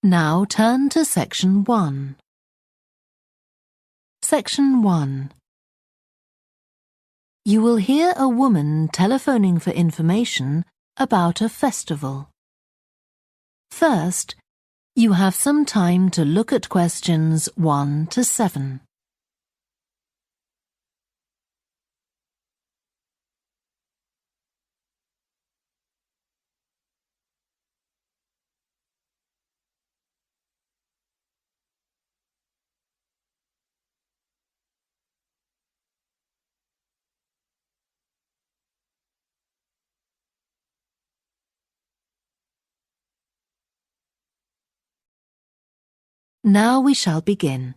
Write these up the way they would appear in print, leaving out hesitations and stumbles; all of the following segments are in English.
Now turn to Section 1. Section 1. You will hear a woman telephoning for information about a festival. First, you have some time to look at questions 1 to 7. Now we shall begin.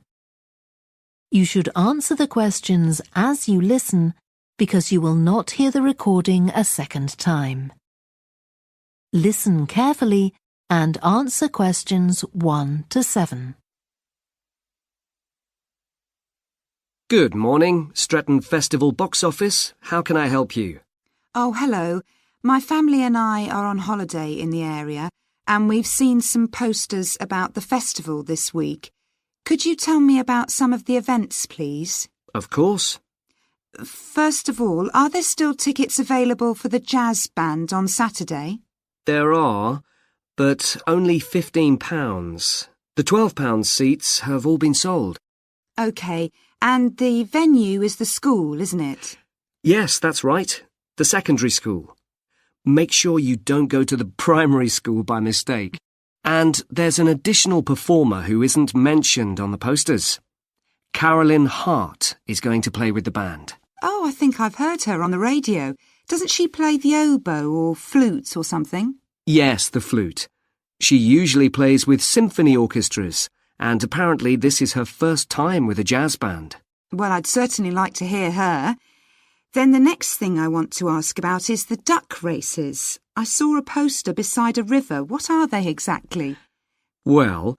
You should answer the questions as you listen because you will not hear the recording a second time. Listen carefully and answer questions 1 to 7. Good morning, Stretton Festival box office. How can I help you? Oh, hello. My family and I are on holiday in the area, and we've seen some posters about the festival this week. Could you tell me about some of the events, please? Of course. First of all, are there still tickets available for the jazz band on Saturday? There are, but only £15. The £12 seats have all been sold. OK, and the venue is the school, isn't it? Yes, that's right. The secondary school. Make sure you don't go to the primary school by mistake. And there's an additional performer who isn't mentioned on the posters. Carolyn Hart is going to play with the band. Oh, I think I've heard her on the radio. Doesn't she play the oboe or flute or something? Yes, the flute. She usually plays with symphony orchestras, and apparently this is her first time with a jazz band. Well, I'd certainly like to hear her. Then the next thing I want to ask about is the duck races. I saw a poster beside a river. What are they exactly? Well,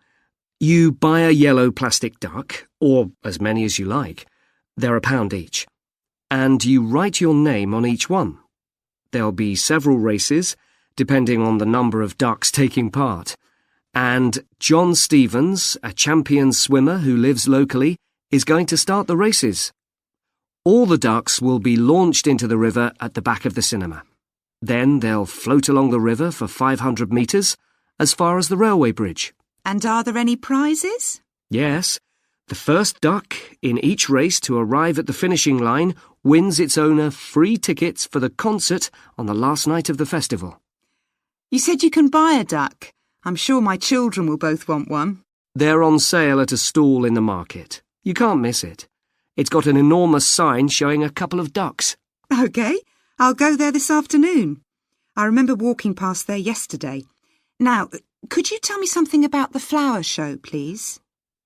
you buy a yellow plastic duck, or as many as you like. They're £1 each. And you write your name on each one. There'll be several races, depending on the number of ducks taking part. And John Stevens, a champion swimmer who lives locally, is going to start the races. All the ducks will be launched into the river at the back of the cinema. Then they'll float along the river for 500 metres, as far as the railway bridge. And are there any prizes? Yes. The first duck in each race to arrive at the finishing line wins its owner free tickets for the concert on the last night of the festival. You said you can buy a duck. I'm sure my children will both want one. They're on sale at a stall in the market. You can't miss it. It's got an enormous sign showing a couple of ducks. OK, I'll go there this afternoon. I remember walking past there yesterday. Now, could you tell me something about the flower show, please?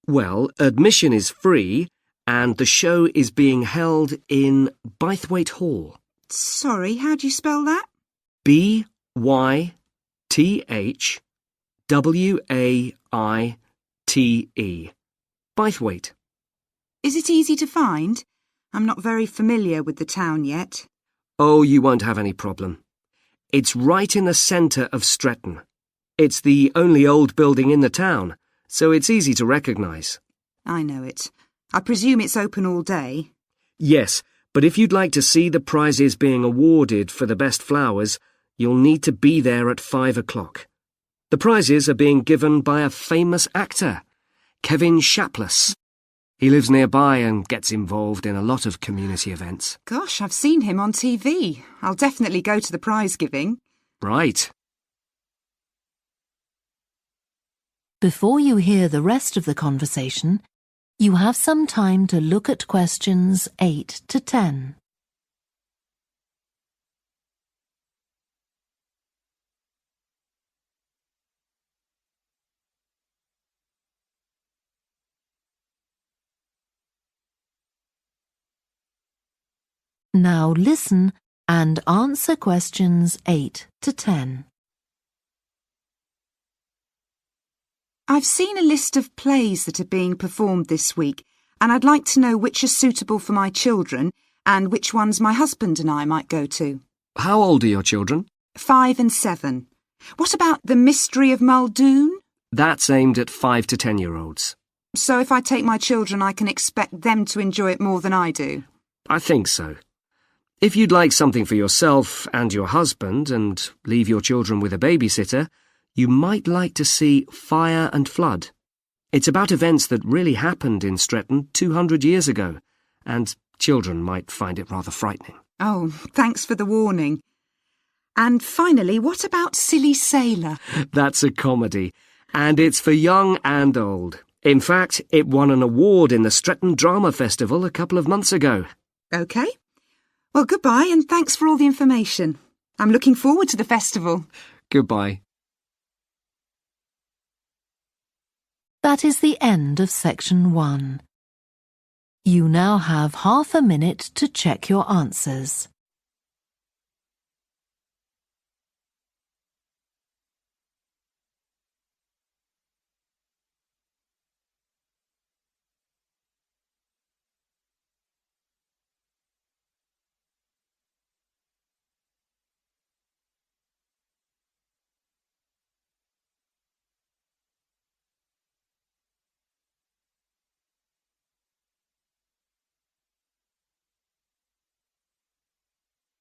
Well, admission is free, and the show is being held in Bythwaite Hall. Sorry, how do you spell that? Bythwaite. Bythwaite. Is it easy to find? I'm not very familiar with the town yet. Oh, you won't have any problem. It's right in the centre of Stretton. It's the only old building in the town, so it's easy to recognise. I know it. I presume it's open all day. Yes, but if you'd like to see the prizes being awarded for the best flowers, you'll need to be there at 5 o'clock. The prizes are being given by a famous actor, Kevin Shapless. He lives nearby and gets involved in a lot of community events. Gosh, I've seen him on TV. I'll definitely go to the prize giving. Right. Before you hear the rest of the conversation, you have some time to look at questions 8 to 10. Now listen and answer questions 8 to 10. I've seen a list of plays that are being performed this week, and I'd like to know which are suitable for my children and which ones my husband and I might go to. How old are your children? 5 and 7. What about The Mystery of Muldoon? That's aimed at 5 to 10-year-olds. So if I take my children, I can expect them to enjoy it more than I do? I think so. If you'd like something for yourself and your husband and leave your children with a babysitter, you might like to see Fire and Flood. It's about events that really happened in Stretton 200 years ago, and children might find it rather frightening. Oh, thanks for the warning. And finally, what about Silly Sailor? That's a comedy, and it's for young and old. In fact, it won an award in the Stretton Drama Festival a couple of months ago. OK. Well, goodbye and thanks for all the information. I'm looking forward to the festival. Goodbye. That is the end of section 1. You now have half a minute to check your answers.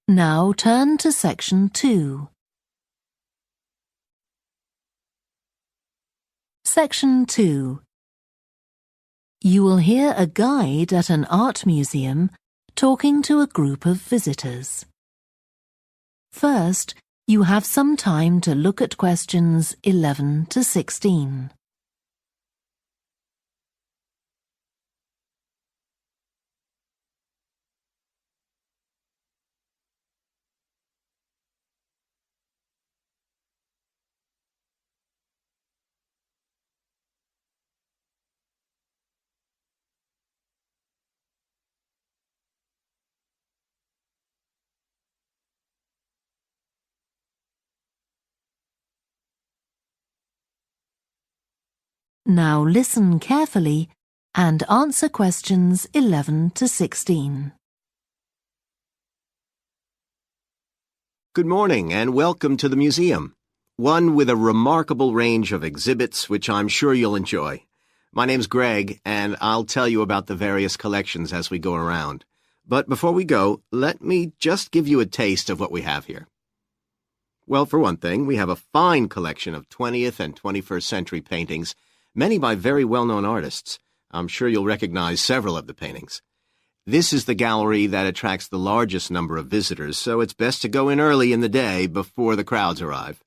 Now turn to section 2. Section 2. You will hear a guide at an art museum talking to a group of visitors. First, you have some time to look at questions 11 to 16. Now listen carefully and answer questions 11 to 16. Good morning and welcome to the museum, one with a remarkable range of exhibits which I'm sure you'll enjoy. My name's Greg and I'll tell you about the various collections as we go around. But before we go, let me just give you a taste of what we have here. Well, for one thing, we have a fine collection of 20th and 21st century paintings, many by very well-known artists. I'm sure you'll recognize several of the paintings. This is the gallery that attracts the largest number of visitors, so it's best to go in early in the day before the crowds arrive.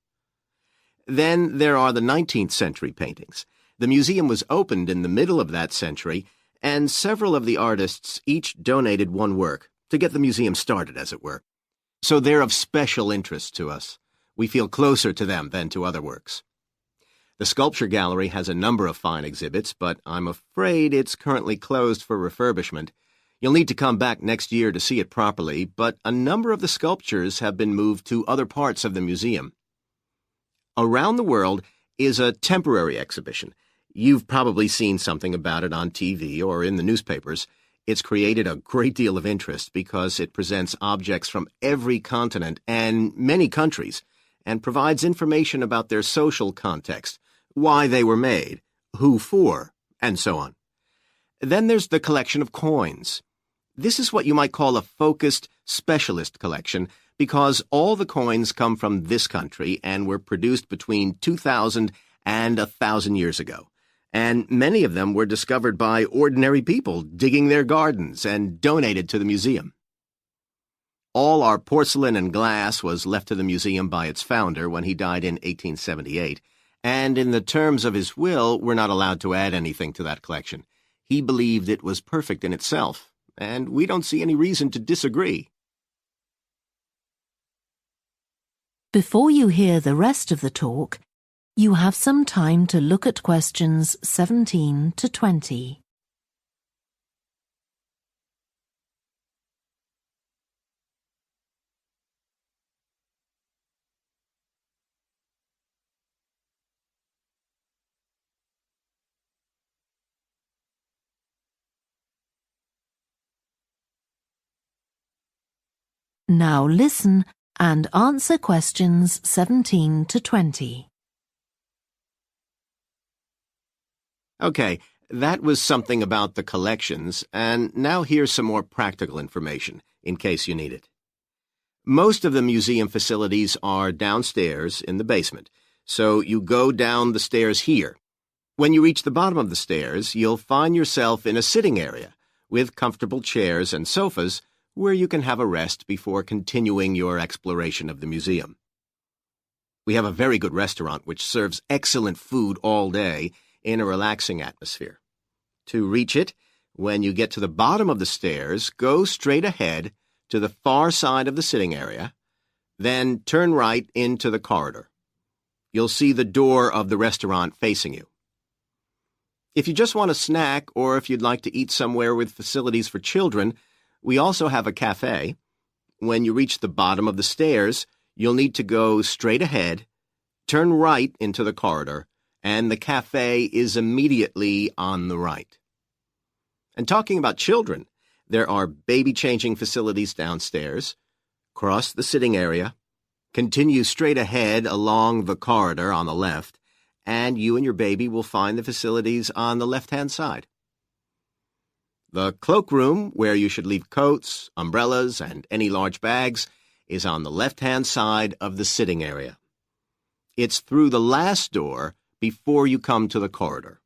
Then there are the 19th century paintings. The museum was opened in the middle of that century, and several of the artists each donated one work to get the museum started, as it were. So they're of special interest to us. We feel closer to them than to other works. The sculpture gallery has a number of fine exhibits, but I'm afraid it's currently closed for refurbishment. You'll need to come back next year to see it properly, but a number of the sculptures have been moved to other parts of the museum. Around the World is a temporary exhibition. You've probably seen something about it on TV or in the newspapers. It's created a great deal of interest because it presents objects from every continent and many countries and provides information about their social context, why they were made, who for, and so on. Then there's the collection of coins. This is what you might call a focused specialist collection because all the coins come from this country and were produced between 2,000 and 1,000 years ago. And many of them were discovered by ordinary people digging their gardens and donated to the museum. All our porcelain and glass was left to the museum by its founder when he died in 1878, and in the terms of his will, we're not allowed to add anything to that collection. He believed it was perfect in itself, and we don't see any reason to disagree. Before you hear the rest of the talk, you have some time to look at questions 17 to 20. Now listen and answer questions 17 to 20. Okay, that was something about the collections, and now here's some more practical information, in case you need it. Most of the museum facilities are downstairs in the basement, so you go down the stairs here. When you reach the bottom of the stairs, you'll find yourself in a sitting area with comfortable chairs and sofas where you can have a rest before continuing your exploration of the museum. We have a very good restaurant which serves excellent food all day in a relaxing atmosphere. To reach it, when you get to the bottom of the stairs, go straight ahead to the far side of the sitting area, then turn right into the corridor. You'll see the door of the restaurant facing you. If you just want a snack or if you'd like to eat somewhere with facilities for children, we also have a cafe. When you reach the bottom of the stairs, you'll need to go straight ahead, turn right into the corridor, and the cafe is immediately on the right. And talking about children, there are baby-changing facilities downstairs. Cross the sitting area, continue straight ahead along the corridor on the left, and you and your baby will find the facilities on the left-hand side. The Cloak Room, where you should leave coats, umbrellas, and any large bags, is on the left-hand side of the sitting area. It's through the last door before you come to the corridor.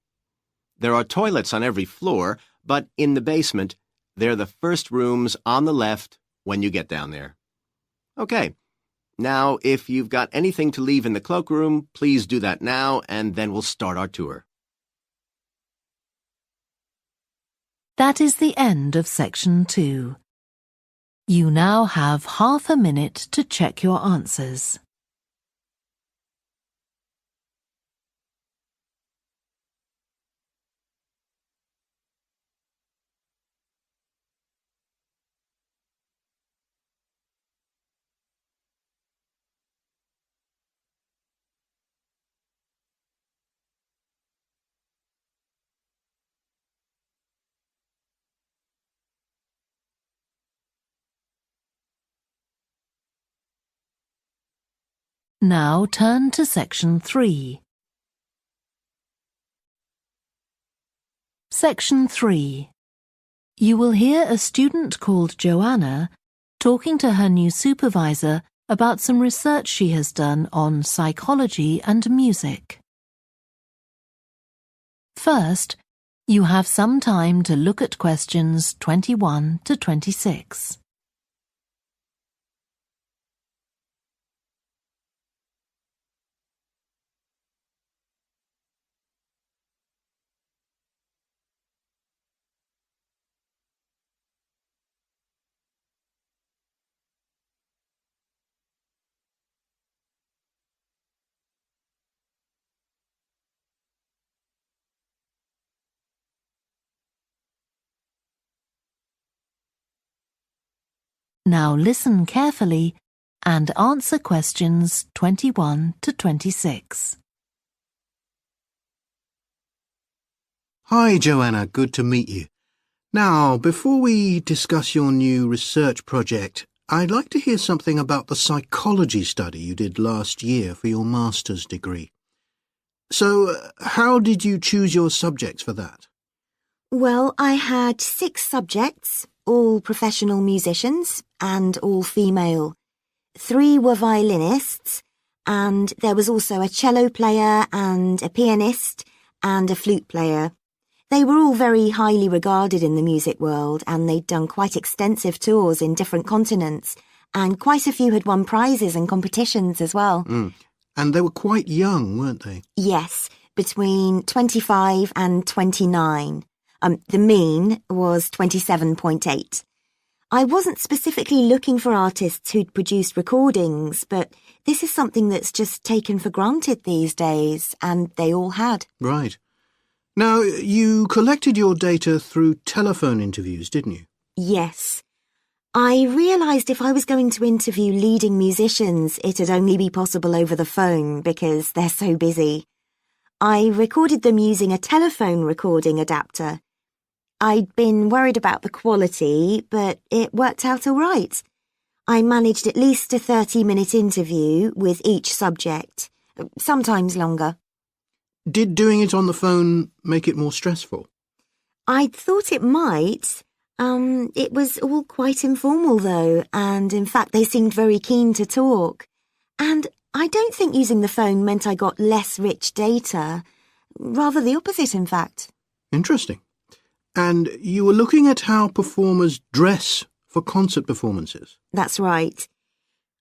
There are toilets on every floor, but in the basement, they're the first rooms on the left when you get down there. Okay. Now, if you've got anything to leave in the Cloak Room, please do that now, and then we'll start our tour. That is the end of section 2. You now have half a minute to check your answers. Now turn to section 3. Section 3. You will hear a student called Joanna talking to her new supervisor about some research she has done on psychology and music. First, you have some time to look at questions 21 to 26. Now listen carefully and answer questions 21 to 26. Hi, Joanna. Good to meet you. Now, before we discuss your new research project, I'd like to hear something about the psychology study you did last year for your master's degree. So, how did you choose your subjects for that? Well, I had 6 subjects, all professional musicians and all female. 3 were violinists, and there was also a cello player and a pianist and a flute player. They were all very highly regarded in the music world, and they'd done quite extensive tours in different continents, and quite a few had won prizes and competitions as well. And they were quite young, weren't they? Yes, between 25 and 29. The mean was 27.8. I wasn't specifically looking for artists who'd produced recordings, but this is something that's just taken for granted these days, and they all had. Right. Now, you collected your data through telephone interviews, didn't you? Yes. I realised if I was going to interview leading musicians, it'd only be possible over the phone because they're so busy. I recorded them using a telephone recording adapter. I'd been worried about the quality, but it worked out all right. I managed at least a 30-minute interview with each subject, sometimes longer. Did doing it on the phone make it more stressful? I thought it might. It was all quite informal though, and in fact they seemed very keen to talk. And I don't think using the phone meant I got less rich data. Rather the opposite, in fact. Interesting. And you were looking at how performers dress for concert performances? That's right.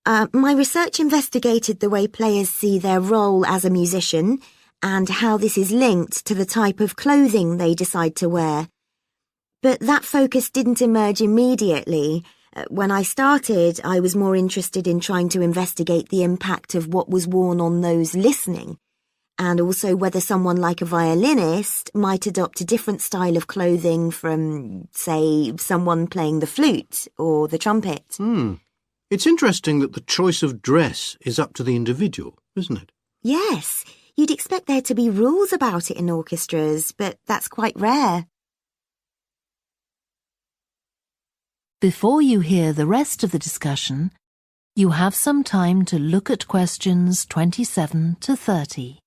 My research investigated the way players see their role as a musician and how this is linked to the type of clothing they decide to wear. But that focus didn't emerge immediately. When I started, I was more interested in trying to investigate the impact of what was worn on those listening, and also whether someone like a violinist might adopt a different style of clothing from, say, someone playing the flute or the trumpet. It's interesting that the choice of dress is up to the individual, isn't it? Yes, you'd expect there to be rules about it in orchestras, but that's quite rare. Before you hear the rest of the discussion, you have some time to look at questions 27 to 30.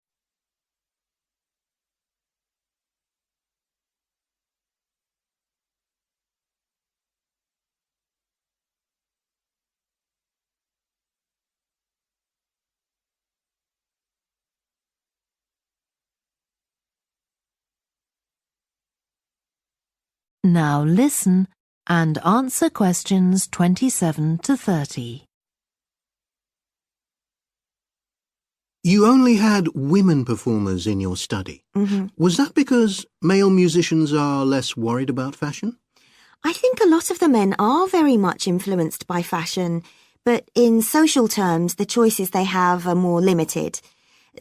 Now listen and answer questions 27 to 30. You only had women performers in your study. Was that because male musicians are less worried about fashion? I think a lot of the men are very much influenced by fashion, but in social terms, the choices they have are more limited.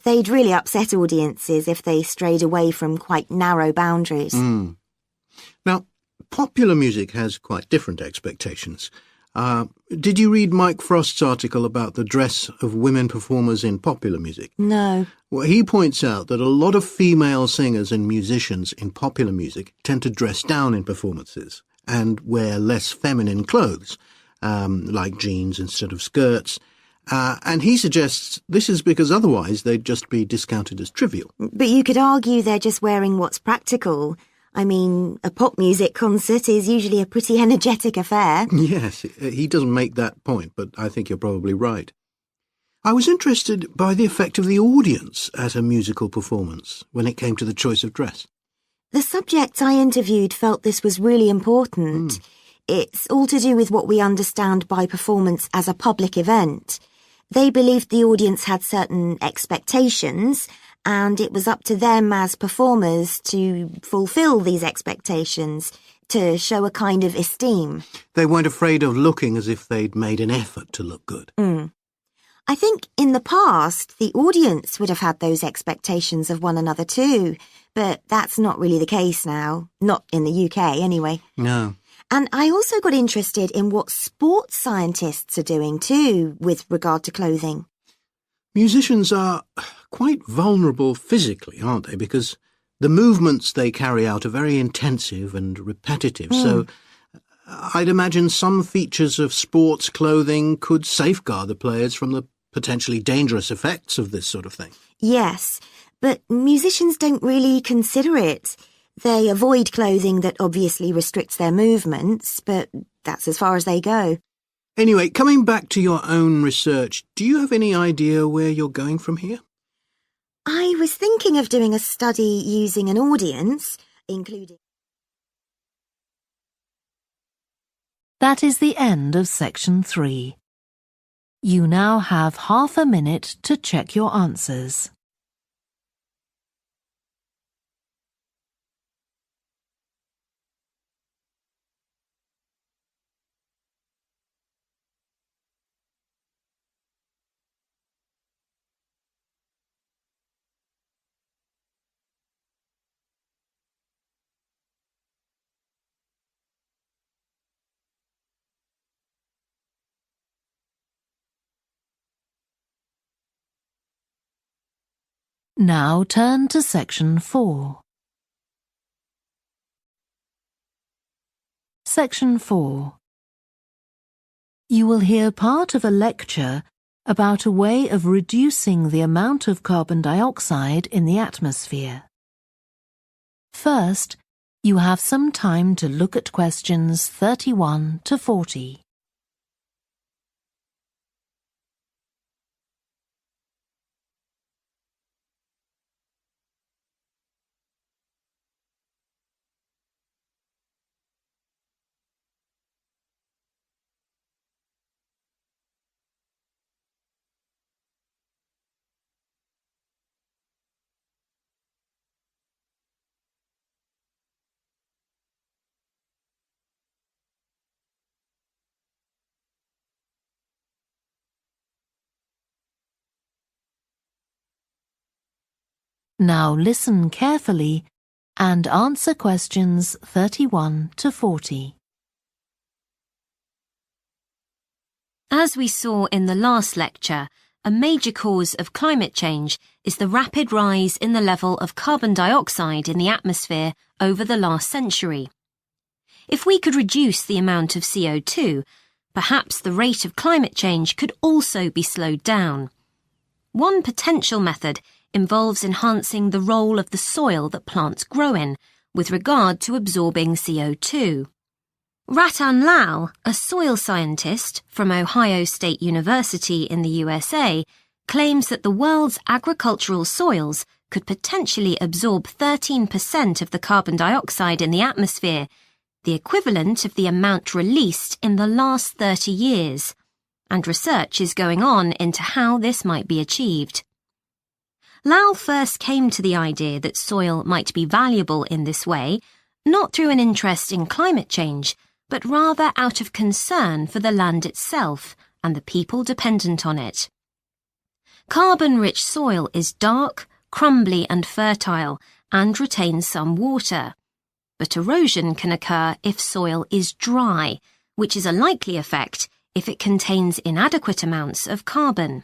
They'd really upset audiences if they strayed away from quite narrow boundaries. Now, popular music has quite different expectations. Did you read Mike Frost's article about the dress of women performers in popular music? No. Well, he points out that a lot of female singers and musicians in popular music tend to dress down in performances and wear less feminine clothes, like jeans instead of skirts. And he suggests this is because otherwise they'd just be discounted as trivial. But you could argue they're just wearing what's practical. I mean, a pop music concert is usually a pretty energetic affair. Yes, he doesn't make that point, but I think you're probably right. I was interested by the effect of the audience at a musical performance when it came to the choice of dress. The subjects I interviewed felt this was really important. It's all to do with what we understand by performance as a public event. They believed the audience had certain expectations, and it was up to them as performers to fulfill these expectations, to show a kind of esteem. They weren't afraid of looking as if they'd made an effort to look good. I think in the past, the audience would have had those expectations of one another too, but that's not really the case now. Not in the UK, anyway. No. And I also got interested in what sports scientists are doing too, with regard to clothing. Musicians are quite vulnerable physically, aren't they? Because the movements they carry out are very intensive and repetitive. So I'd imagine some features of sports clothing could safeguard the players from the potentially dangerous effects of this sort of thing. Yes, but musicians don't really consider it. They avoid clothing that obviously restricts their movements, but that's as far as they go. Anyway, coming back to your own research, do you have any idea where you're going from here? I was thinking of doing a study using an audience, including... That is the end of section 3. You now have half a minute to check your answers. Now turn to section 4. Section 4. You will hear part of a lecture about a way of reducing the amount of carbon dioxide in the atmosphere. First, you have some time to look at questions 31 to 40. Now listen carefully and answer questions 31 to 40. As we saw in the last lecture, a major cause of climate change is the rapid rise in the level of carbon dioxide in the atmosphere over the last century. If we could reduce the amount of CO2, perhaps the rate of climate change could also be slowed down. One potential method involves enhancing the role of the soil that plants grow in with regard to absorbing CO2. Ratan Lal, a soil scientist from Ohio State University in the USA, claims that the world's agricultural soils could potentially absorb 13% of the carbon dioxide in the atmosphere, the equivalent of the amount released in the last 30 years, and research is going on into how this might be achieved. Lal first came to the idea that soil might be valuable in this way, not through an interest in climate change, but rather out of concern for the land itself and the people dependent on it. Carbon-rich soil is dark, crumbly and fertile and retains some water. But erosion can occur if soil is dry, which is a likely effect if it contains inadequate amounts of carbon.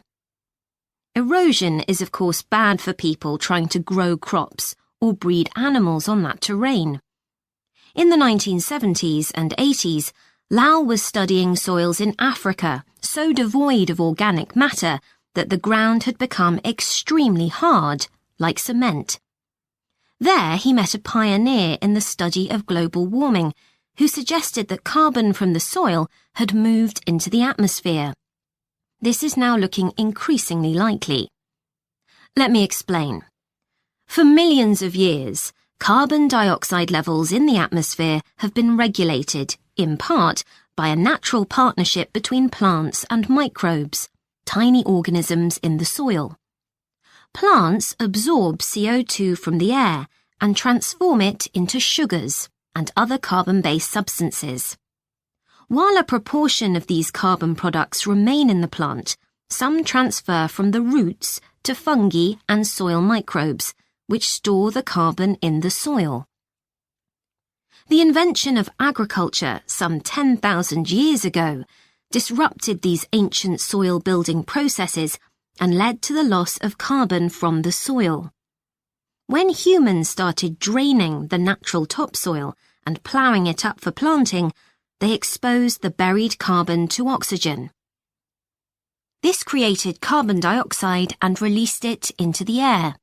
Erosion is of course bad for people trying to grow crops or breed animals on that terrain. In the 1970s and 80s, Lal was studying soils in Africa so devoid of organic matter that the ground had become extremely hard, like cement. There he met a pioneer in the study of global warming who suggested that carbon from the soil had moved into the atmosphere. This is now looking increasingly likely. Let me explain. For millions of years, carbon dioxide levels in the atmosphere have been regulated, in part, by a natural partnership between plants and microbes, tiny organisms in the soil. Plants absorb CO2 from the air and transform it into sugars and other carbon-based substances. While a proportion of these carbon products remain in the plant, some transfer from the roots to fungi and soil microbes, which store the carbon in the soil. The invention of agriculture some 10,000 years ago disrupted these ancient soil-building processes and led to the loss of carbon from the soil. When humans started draining the natural topsoil and ploughing it up for planting, they exposed the buried carbon to oxygen. This created carbon dioxide and released it into the air.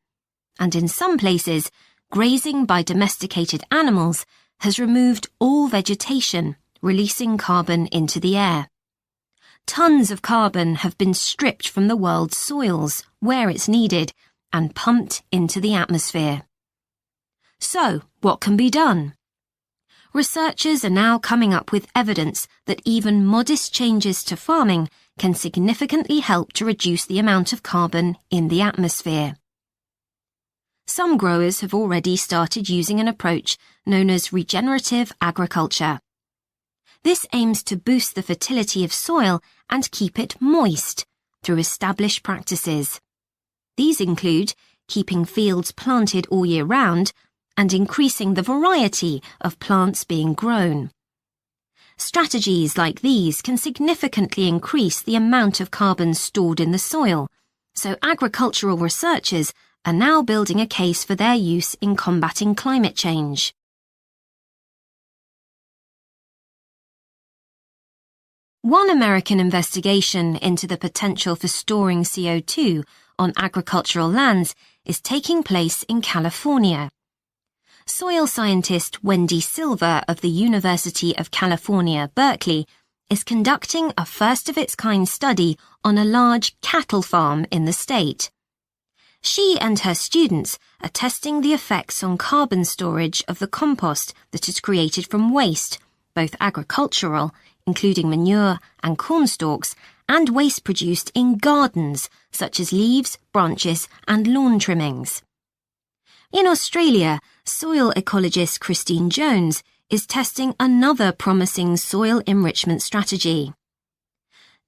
And in some places, grazing by domesticated animals has removed all vegetation, releasing carbon into the air. Tons of carbon have been stripped from the world's soils, where it's needed, and pumped into the atmosphere. So, what can be done? Researchers are now coming up with evidence that even modest changes to farming can significantly help to reduce the amount of carbon in the atmosphere. Some growers have already started using an approach known as regenerative agriculture. This aims to boost the fertility of soil and keep it moist through established practices. These include keeping fields planted all year round and increasing the variety of plants being grown. Strategies like these can significantly increase the amount of carbon stored in the soil, so agricultural researchers are now building a case for their use in combating climate change. One American investigation into the potential for storing CO2 on agricultural lands is taking place in California. Soil scientist Wendy Silver of the University of California, Berkeley, is conducting a first-of-its-kind study on a large cattle farm in the state. She and her students are testing the effects on carbon storage of the compost that is created from waste, both agricultural, including manure and corn stalks, and waste produced in gardens, such as leaves, branches, and lawn trimmings. In Australia, soil ecologist Christine Jones is testing another promising soil enrichment strategy.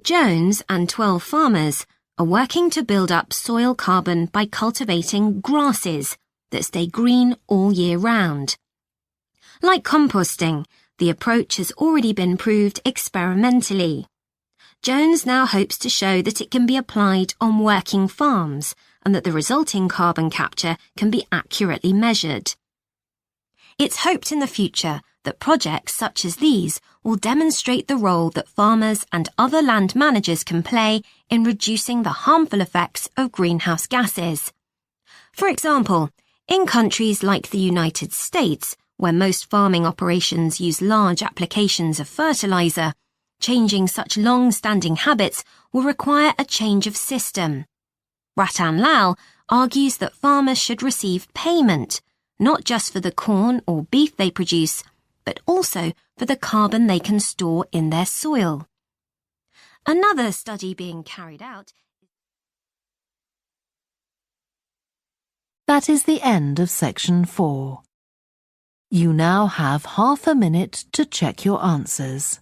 Jones and 12 farmers are working to build up soil carbon by cultivating grasses that stay green all year round. Like composting, the approach has already been proved experimentally. Jones now hopes to show that it can be applied on working farms and that the resulting carbon capture can be accurately measured. It's hoped in the future that projects such as these will demonstrate the role that farmers and other land managers can play in reducing the harmful effects of greenhouse gases. For example, in countries like the United States, where most farming operations use large applications of fertilizer, changing such long-standing habits will require a change of system. Ratan Lal argues that farmers should receive payment, not just for the corn or beef they produce, but also for the carbon they can store in their soil. Another study being carried out. That is the end of section 4. You now have half a minute to check your answers.